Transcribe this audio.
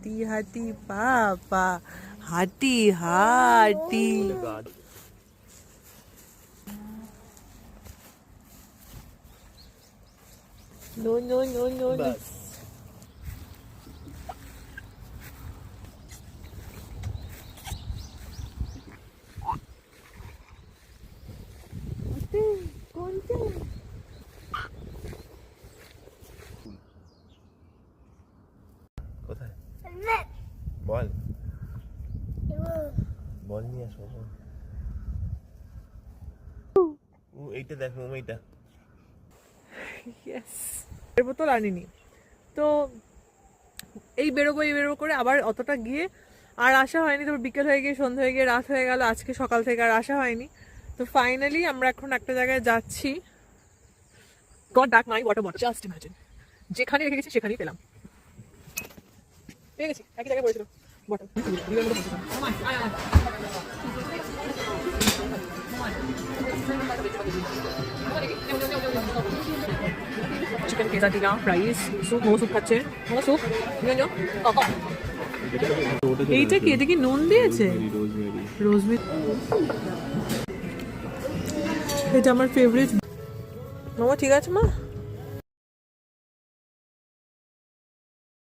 হাঁটি হাঁটি পাপা হাঁটি হাঁটি no no no no no কোথায় বল বল নিয়ে আসো এইটা দেখ এইটা এর বোতল আনিনি তো এই বেরোবো করে আবার অতটা গিয়ে আর আসা হয়নি। তারপর বিকেল হয়ে গিয়ে সন্ধ্যা হয়ে গিয়ে রাত হয়ে গেল, আজকে সকাল থেকে আর আসা হয়নি। তো ফাইনালি আমরা এখন একটা জায়গায় যাচ্ছি। Goat back my water bottle, just imagine যেখানে রেখে গেছি সেখানেই পেলাম, পেয়ে গেছি একই জায়গায় পড়েছিল বটল। চিকেন কেজাটিকা রাইস স্যুপ, মো স্যুপ খাচ্ছে, মো স্যুপ এইটা কি? এটা কি নুন দিয়েছে? রোজমেরি। এটা আমার ফেভারিট। মামা ঠিক আছে মা?